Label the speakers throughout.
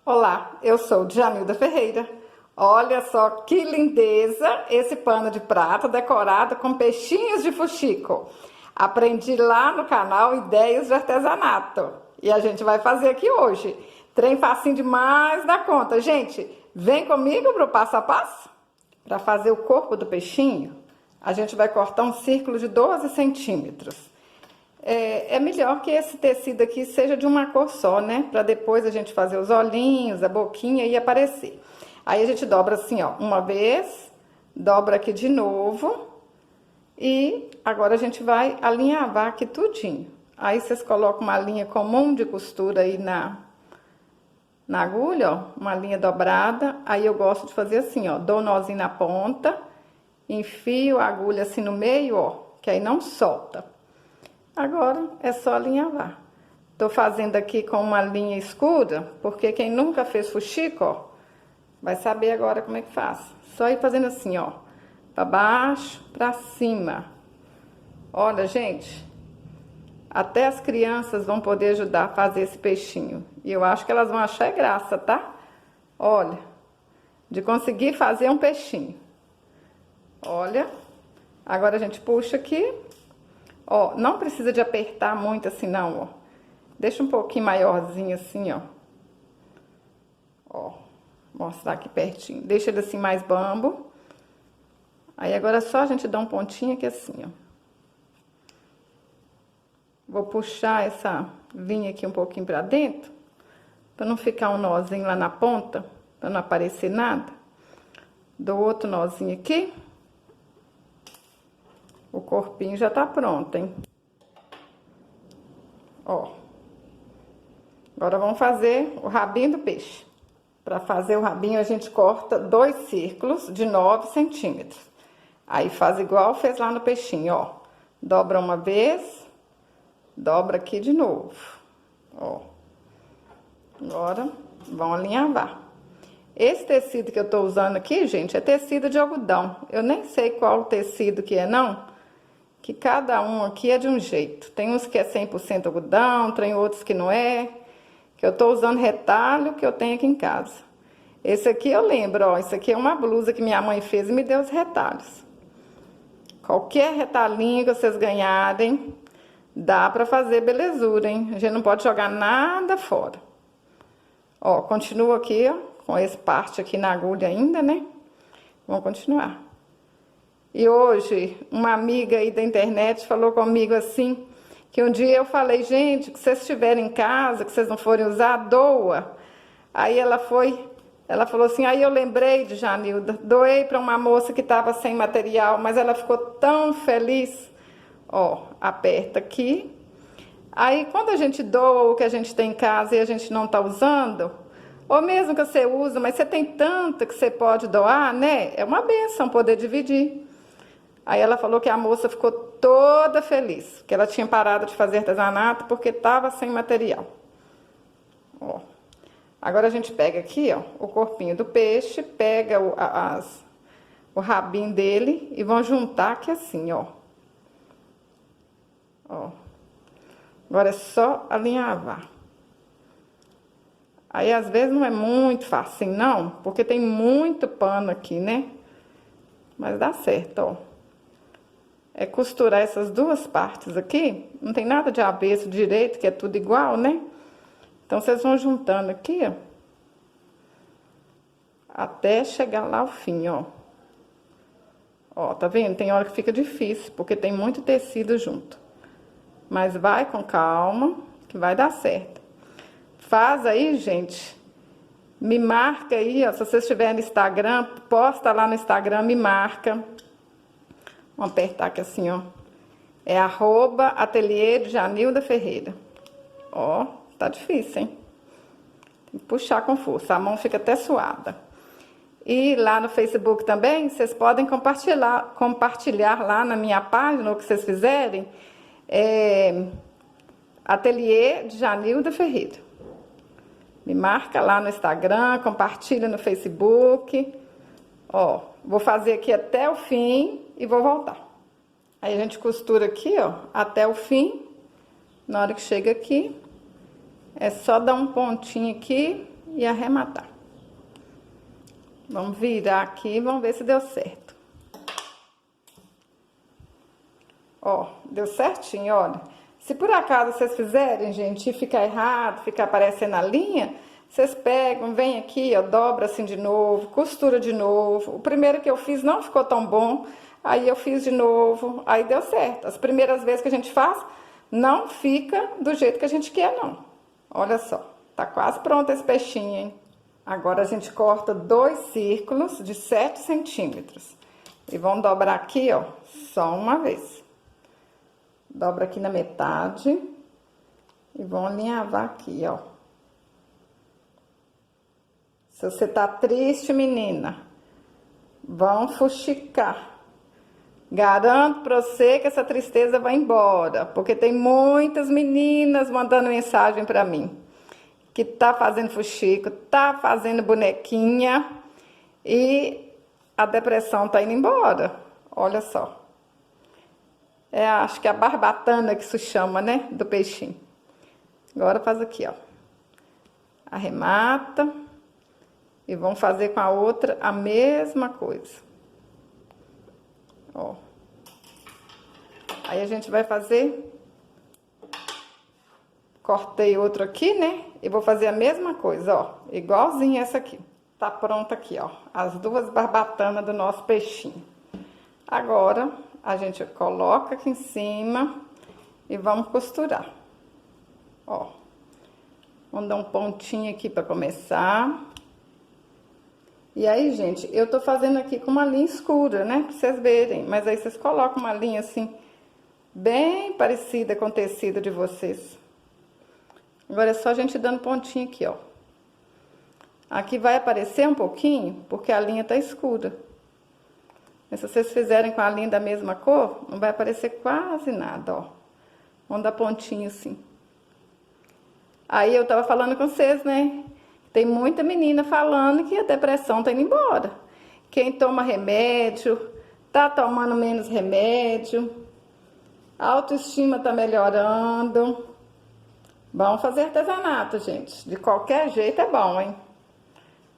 Speaker 1: Olá, eu sou Djanilda Ferreira. Olha só que lindeza esse pano de prata decorado com peixinhos de fuxico. Aprendi lá no canal Ideias de Artesanato e a gente vai fazer aqui hoje. Trem facinho demais da conta. Gente, vem comigo para o passo a passo? Para fazer o corpo do peixinho, a gente vai cortar um círculo de 12 centímetros. É melhor que esse tecido aqui seja de uma cor só, né? Para depois a gente fazer os olhinhos, a boquinha e aparecer. Aí a gente dobra assim, ó, uma vez, dobra aqui de novo. E agora a gente vai alinhavar aqui tudinho. Aí vocês colocam uma linha comum de costura aí na agulha, ó, uma linha dobrada. Aí eu gosto de fazer assim, ó, dou um nozinho na ponta, enfio a agulha assim no meio, ó, que aí não solta. Agora é só alinhavar. Tô fazendo aqui com uma linha escura, porque quem nunca fez fuxico, ó, vai saber agora como é que faz. Só ir fazendo assim, ó, pra baixo, pra cima. Olha, gente, até as crianças vão poder ajudar a fazer esse peixinho. E eu acho que elas vão achar graça, tá? Olha, de conseguir fazer um peixinho. Olha, agora a gente puxa aqui. Ó, não precisa de apertar muito assim não, ó. Deixa um pouquinho maiorzinho assim, ó. Ó, mostrar aqui pertinho. Deixa ele assim mais bambo. Aí agora é só a gente dar um pontinho aqui assim, ó. Vou puxar essa linha aqui um pouquinho pra dentro, pra não ficar um nozinho lá na ponta, pra não aparecer nada. Dou outro nozinho aqui. O corpinho já tá pronto, hein? Ó. Agora vamos fazer o rabinho do peixe. Para fazer o rabinho, a gente corta 2 círculos de 9 centímetros. Aí faz igual fez lá no peixinho, ó. Dobra uma vez, dobra aqui de novo. Ó. Agora, vamos alinhavar. Esse tecido que eu tô usando aqui, gente, é tecido de algodão. Eu nem sei qual tecido que é, não. Que cada um aqui é de um jeito. Tem uns que é 100% algodão, tem outros que não é. Que eu tô usando retalho que eu tenho aqui em casa. Esse aqui eu lembro, ó. Isso aqui é uma blusa que minha mãe fez e me deu os retalhos. Qualquer retalhinho que vocês ganharem, dá pra fazer belezura, hein? A gente não pode jogar nada fora. Ó, continua aqui, ó, com essa parte aqui na agulha ainda, né? Vamos continuar. E hoje, uma amiga aí da internet falou comigo assim, que um dia eu falei, gente, que vocês estiverem em casa, que vocês não forem usar, doa. Aí ela falou assim, aí eu lembrei de Djanilda, doei para uma moça que estava sem material, mas ela ficou tão feliz. Ó, aperta aqui. Aí quando a gente doa o que a gente tem em casa e a gente não tá usando, ou mesmo que você usa, mas você tem tanto que você pode doar, né? É uma bênção poder dividir. Aí ela falou que a moça ficou toda feliz, que ela tinha parado de fazer artesanato porque estava sem material. Ó. Agora a gente pega aqui, ó, o corpinho do peixe, pega o rabinho dele e vão juntar aqui assim, ó. Ó. Agora é só alinhavar. Aí às vezes não é muito fácil, não, porque tem muito pano aqui, né? Mas dá certo, ó. É costurar essas duas partes aqui, não tem nada de avesso, direito, que é tudo igual, né? Então, vocês vão juntando aqui, ó, até chegar lá ao fim, ó. Ó, tá vendo? Tem hora que fica difícil, porque tem muito tecido junto. Mas vai com calma, que vai dar certo. Faz aí, gente, me marca aí, ó, se vocês estiverem no Instagram, posta lá no Instagram, me marca. Vamos apertar aqui assim, ó. É @ateliê Djanilda Ferreira. Ó, tá difícil, hein? Tem que puxar com força, a mão fica até suada. E lá no Facebook também, vocês podem compartilhar lá na minha página, o que vocês fizerem, Ateliê Djanilda Ferreira. Me marca lá no Instagram, compartilha no Facebook. Ó, vou fazer aqui até o fim e vou voltar. Aí a gente costura aqui, ó, até o fim. Na hora que chega aqui, é só dar um pontinho aqui e arrematar. Vamos virar aqui e vamos ver se deu certo. Ó, deu certinho, olha. Se por acaso vocês fizerem, gente, e ficar errado, ficar aparecendo a linha, vocês pegam, vem aqui, ó, dobra assim de novo, costura de novo. O primeiro que eu fiz não ficou tão bom, aí eu fiz de novo, aí deu certo. As primeiras vezes que a gente faz, não fica do jeito que a gente quer, não. Olha só, tá quase pronto esse peixinho, hein? Agora a gente corta 2 círculos de 7 centímetros. E vamos dobrar aqui, ó, só uma vez. Dobra aqui na metade e vão alinhavar aqui, ó. Se você tá triste, menina, vão fuxicar. Garanto pra você que essa tristeza vai embora, porque tem muitas meninas mandando mensagem pra mim, que tá fazendo fuxico, tá fazendo bonequinha e a depressão tá indo embora. Olha só. É, acho que é a barbatana que se chama, né? Do peixinho. Agora faz aqui, ó. Arremata. E vamos fazer com a outra a mesma coisa. Ó. Aí a gente vai fazer... Cortei outro aqui, né? E vou fazer a mesma coisa, ó. Igualzinho essa aqui. Tá pronta aqui, ó. As 2 barbatanas do nosso peixinho. Agora... a gente coloca aqui em cima e vamos costurar. Ó. Vamos dar um pontinho aqui para começar. E aí, gente, eu tô fazendo aqui com uma linha escura, né? Pra vocês verem. Mas aí vocês colocam uma linha assim, bem parecida com o tecido de vocês. Agora é só a gente dando pontinho aqui, ó. Aqui vai aparecer um pouquinho, porque a linha tá escura. Mas se vocês fizerem com a linha da mesma cor, não vai aparecer quase nada, ó. Vamos dar pontinho assim. Aí eu tava falando com vocês, né? Tem muita menina falando que a depressão tá indo embora. Quem toma remédio, tá tomando menos remédio. A autoestima tá melhorando. Vamos fazer artesanato, gente. De qualquer jeito é bom, hein?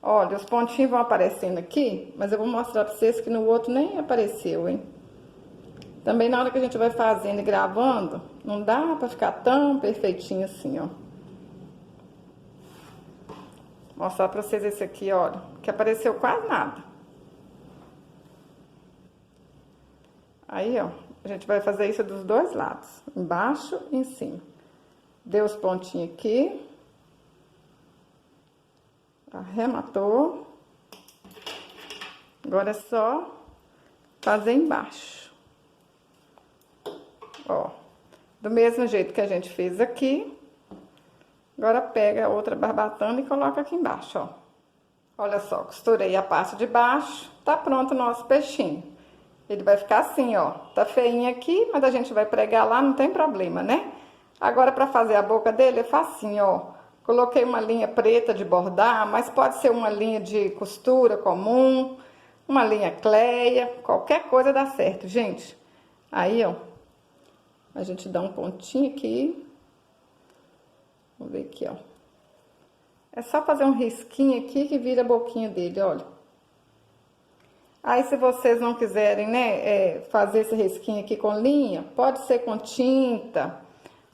Speaker 1: Olha, os pontinhos vão aparecendo aqui, mas eu vou mostrar pra vocês que no outro nem apareceu, hein? Também na hora que a gente vai fazendo e gravando, não dá pra ficar tão perfeitinho assim, ó. Vou mostrar pra vocês esse aqui, olha, que apareceu quase nada. Aí, ó, a gente vai fazer isso dos 2 lados, embaixo e em cima. Deu os pontinhos aqui. Arrematou. Agora é só fazer embaixo. Ó, do mesmo jeito que a gente fez aqui. Agora pega a outra barbatana e coloca aqui embaixo, ó. Olha só, costurei a parte de baixo. Tá pronto o nosso peixinho. Ele vai ficar assim, ó. Tá feinho aqui, mas a gente vai pregar lá, não tem problema, né? Agora, pra fazer a boca dele, é facinho, ó. Coloquei uma linha preta de bordar, mas pode ser uma linha de costura comum, uma linha cleia, qualquer coisa dá certo, gente. Aí, ó, a gente dá um pontinho aqui. Vamos ver aqui, ó. É só fazer um risquinho aqui que vira a boquinha dele, olha. Aí, se vocês não quiserem, né, fazer esse risquinho aqui com linha, pode ser com tinta...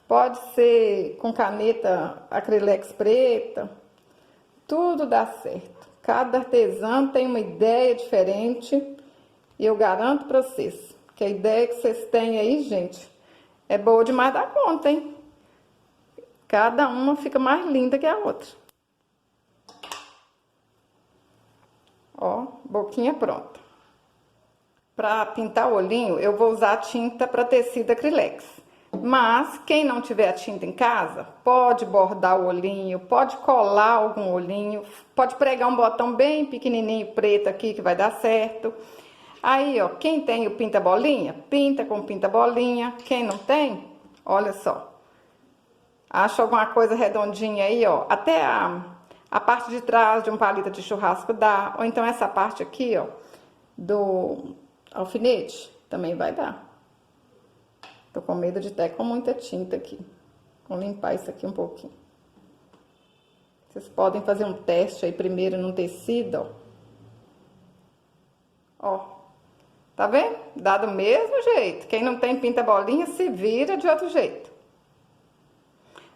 Speaker 1: Pode ser com caneta acrylex preta, tudo dá certo. Cada artesão tem uma ideia diferente e eu garanto pra vocês que a ideia que vocês têm aí, gente, é boa demais da conta, hein? Cada uma fica mais linda que a outra. Ó, boquinha pronta. Pra pintar o olhinho, eu vou usar tinta pra tecido acrylex. Mas, quem não tiver a tinta em casa, pode bordar o olhinho, pode colar algum olhinho, pode pregar um botão bem pequenininho preto aqui que vai dar certo. Aí, ó, quem tem o pinta-bolinha, pinta com pinta-bolinha. Quem não tem, olha só. Acha alguma coisa redondinha aí, ó, até a parte de trás de um palito de churrasco dá. Ou então essa parte aqui, ó, do alfinete, também vai dar. Tô com medo de até com muita tinta aqui. Vou limpar isso aqui um pouquinho. Vocês podem fazer um teste aí primeiro no tecido, ó. Ó, tá vendo? Dá do mesmo jeito. Quem não tem pinta bolinha, se vira de outro jeito.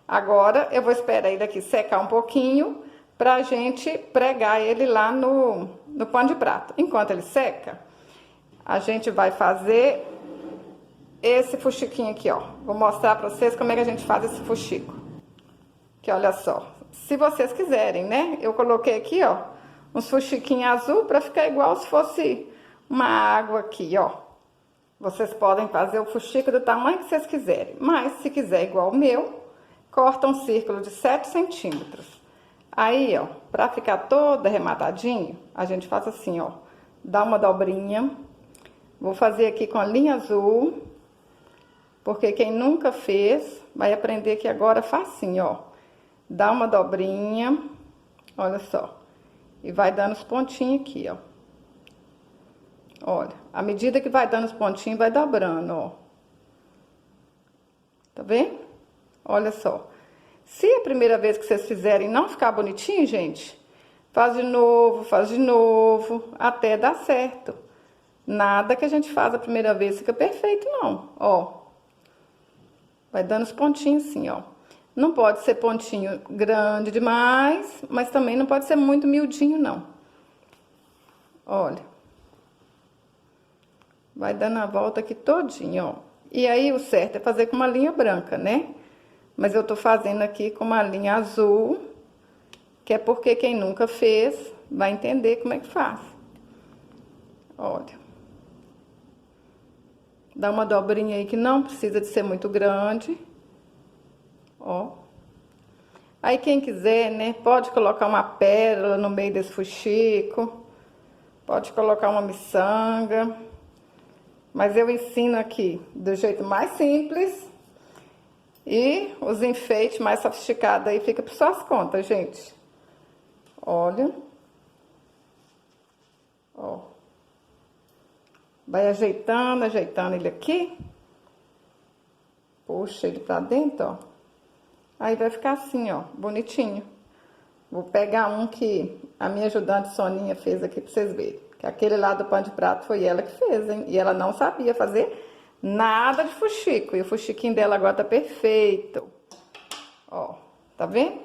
Speaker 1: Agora, eu vou esperar ele aqui secar um pouquinho pra gente pregar ele lá no pano de prato. Enquanto ele seca, a gente vai fazer esse fuxiquinho aqui, ó. Vou mostrar pra vocês como é que a gente faz esse fuxico. Que olha só, se vocês quiserem, né? Eu coloquei aqui, ó, uns fuxiquinhos azul pra ficar igual se fosse uma água aqui, ó. Vocês podem fazer o fuxico do tamanho que vocês quiserem. Mas, se quiser igual o meu, corta um círculo de 7 centímetros. Aí, ó, pra ficar todo arrematadinho, a gente faz assim, ó. Dá uma dobrinha. Vou fazer aqui com a linha azul. Porque quem nunca fez, vai aprender que agora facinho, ó. Dá uma dobrinha, olha só. E vai dando os pontinhos aqui, ó. Olha, à medida que vai dando os pontinhos, vai dobrando, ó. Tá vendo? Olha só. Se a primeira vez que vocês fizerem não ficar bonitinho, gente, faz de novo, até dar certo. Nada que a gente faz a primeira vez fica perfeito, não, ó. Vai dando os pontinhos assim, ó. Não pode ser pontinho grande demais, mas também não pode ser muito miudinho, não. Olha. Vai dando a volta aqui todinho, ó. E aí, o certo é fazer com uma linha branca, né? Mas eu tô fazendo aqui com uma linha azul, que é porque quem nunca fez vai entender como é que faz. Olha. Dá uma dobrinha aí que não precisa de ser muito grande. Ó. Aí quem quiser, né, pode colocar uma pérola no meio desse fuxico. Pode colocar uma miçanga. Mas eu ensino aqui do jeito mais simples. E os enfeites mais sofisticados aí fica por suas contas, gente. Olha. Ó. Vai ajeitando ele aqui. Puxa ele pra dentro, ó. Aí vai ficar assim, ó, bonitinho. Vou pegar um que a minha ajudante Soninha fez aqui pra vocês verem. Que aquele lá do pano de prato foi ela que fez, hein? E ela não sabia fazer nada de fuxico. E o fuxiquinho dela agora tá perfeito. Ó, tá vendo?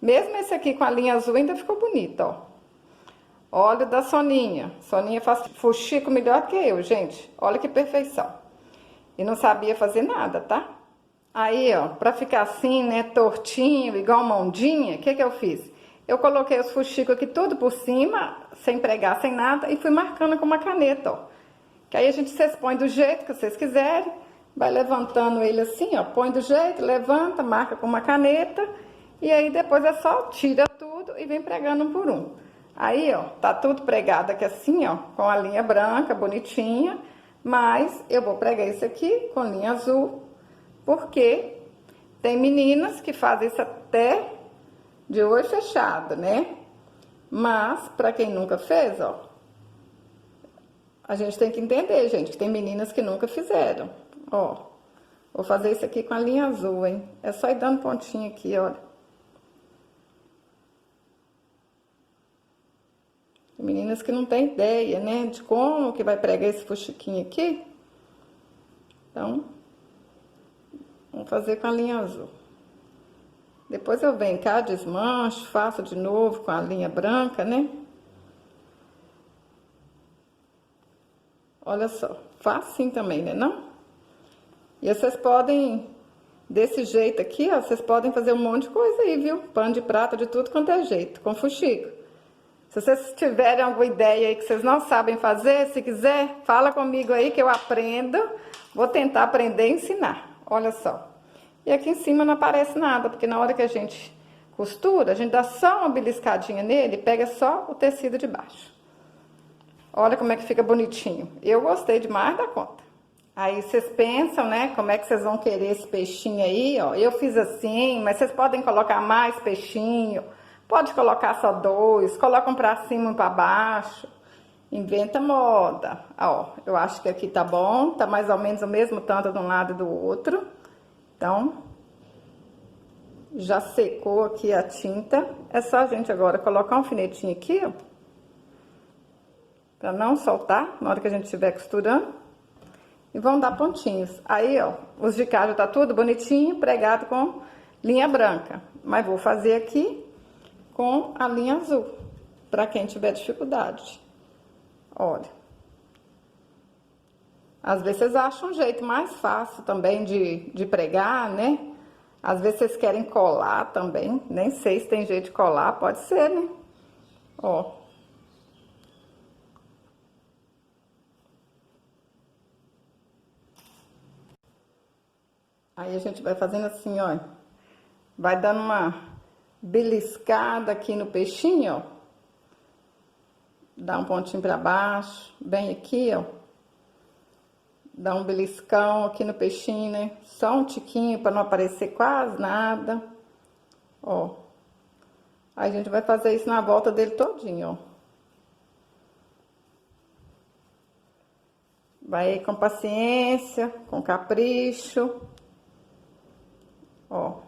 Speaker 1: Mesmo esse aqui com a linha azul ainda ficou bonito, ó. Olha o da Soninha. Soninha faz fuxico melhor que eu, gente. Olha que perfeição. E não sabia fazer nada, tá? Aí, ó, pra ficar assim, né, tortinho, igual uma ondinha, o que que eu fiz? Eu coloquei os fuxicos aqui tudo por cima, sem pregar, sem nada, e fui marcando com uma caneta, ó. Que aí a gente, vocês põem do jeito que vocês quiserem, vai levantando ele assim, ó, põe do jeito, levanta, marca com uma caneta, e aí depois é só tira tudo e vem pregando um por um. Aí, ó, tá tudo pregado aqui assim, ó, com a linha branca, bonitinha, mas eu vou pregar isso aqui com linha azul, porque tem meninas que fazem isso até de olho fechado, né? Mas, pra quem nunca fez, ó, a gente tem que entender, gente, que tem meninas que nunca fizeram. Ó, vou fazer isso aqui com a linha azul, hein? É só ir dando pontinho aqui, olha. Tem meninas que não tem ideia, né, de como que vai pregar esse fuxiquinho aqui. Então, vamos fazer com a linha azul. Depois eu venho cá, desmancho, faço de novo com a linha branca, né? Olha só, facinho também, né, não? E vocês podem, desse jeito aqui, ó, vocês podem fazer um monte de coisa aí, viu? Pano de prata de tudo quanto é jeito, com fuxico. Se vocês tiverem alguma ideia aí que vocês não sabem fazer, se quiser, fala comigo aí que eu aprendo. Vou tentar aprender e ensinar. Olha só. E aqui em cima não aparece nada, porque na hora que a gente costura, a gente dá só uma beliscadinha nele e pega só o tecido de baixo. Olha como é que fica bonitinho. Eu gostei demais da conta. Aí vocês pensam, né, como é que vocês vão querer esse peixinho aí, ó. Eu fiz assim, mas vocês podem colocar mais peixinho. Pode colocar só 2, coloca um pra cima e um pra baixo. Inventa moda. Ó, eu acho que aqui tá bom, tá mais ou menos o mesmo tanto de um lado e do outro. Então, Já secou aqui a tinta. É só a gente agora colocar um alfinetinho aqui, ó. Pra não soltar na hora que a gente estiver costurando. E vão dar pontinhos. Aí, ó, os de cá já tá tudo bonitinho, pregado com linha branca. Mas vou fazer aqui com a linha azul, pra quem tiver dificuldade. Olha. Às vezes vocês acham um jeito mais fácil também de pregar, né? Às vezes vocês querem colar também. Nem sei se tem jeito de colar, pode ser, né? Ó. Aí a gente vai fazendo assim, ó. Vai dando uma beliscada aqui no peixinho, ó. Dá um pontinho pra baixo, bem aqui, ó. Dá um beliscão aqui no peixinho, né? Só um tiquinho pra não aparecer quase nada. Ó. Aí a gente vai fazer isso na volta dele todinho, ó. Vai com paciência, com capricho. Ó.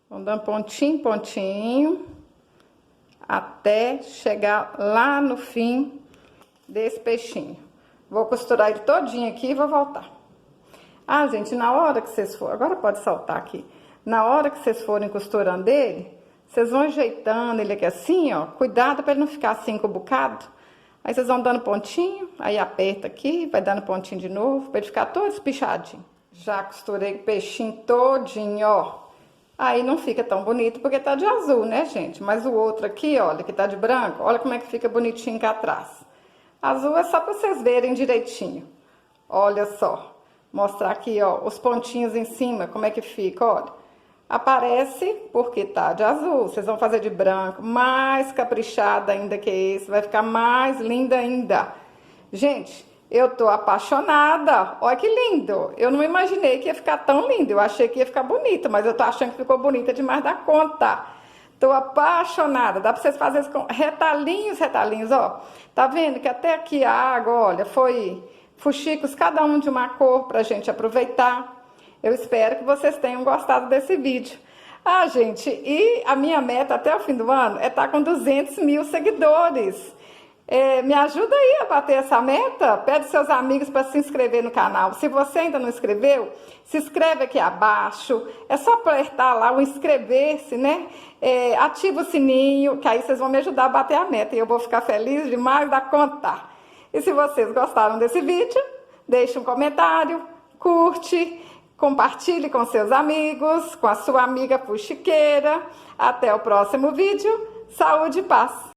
Speaker 1: Vamos dando pontinho, pontinho, até chegar lá no fim desse peixinho. Vou costurar ele todinho aqui e vou voltar. Ah, gente, na hora que vocês forem... Agora pode soltar aqui. Na hora que vocês forem costurando ele, vocês vão ajeitando ele aqui assim, ó. Cuidado para ele não ficar assim com o bocado. Aí vocês vão dando pontinho, aí aperta aqui, vai dando pontinho de novo, para ele ficar todo espichadinho. Já costurei o peixinho todinho, ó. Aí não fica tão bonito porque tá de azul, né, gente? Mas o outro aqui, olha, que tá de branco, olha como é que fica bonitinho cá atrás. Azul é só pra vocês verem direitinho. Olha só. Mostrar aqui, ó, os pontinhos em cima, como é que fica, olha. Aparece porque tá de azul. Vocês vão fazer de branco, mais caprichada ainda que esse. Vai ficar mais linda ainda. Gente, eu tô apaixonada. Olha que lindo. Eu não imaginei que ia ficar tão lindo. Eu achei que ia ficar bonita, mas eu tô achando que ficou bonita demais da conta. Tô apaixonada. Dá pra vocês fazerem com retalhinhos, retalhinhos, ó. Tá vendo que até aqui a água, olha, foi fuxicos, cada um de uma cor pra gente aproveitar. Eu espero que vocês tenham gostado desse vídeo. Ah, gente, e a minha meta até o fim do ano é estar com 200 mil seguidores. Me ajuda aí a bater essa meta, pede seus amigos para se inscrever no canal. Se você ainda não inscreveu, se inscreve aqui abaixo, é só apertar lá o inscrever-se, né? Ativa o sininho, que aí vocês vão me ajudar a bater a meta e eu vou ficar feliz demais da conta. E se vocês gostaram desse vídeo, deixe um comentário, curte, compartilhe com seus amigos, com a sua amiga fuxiqueira. Até o próximo vídeo. Saúde e paz!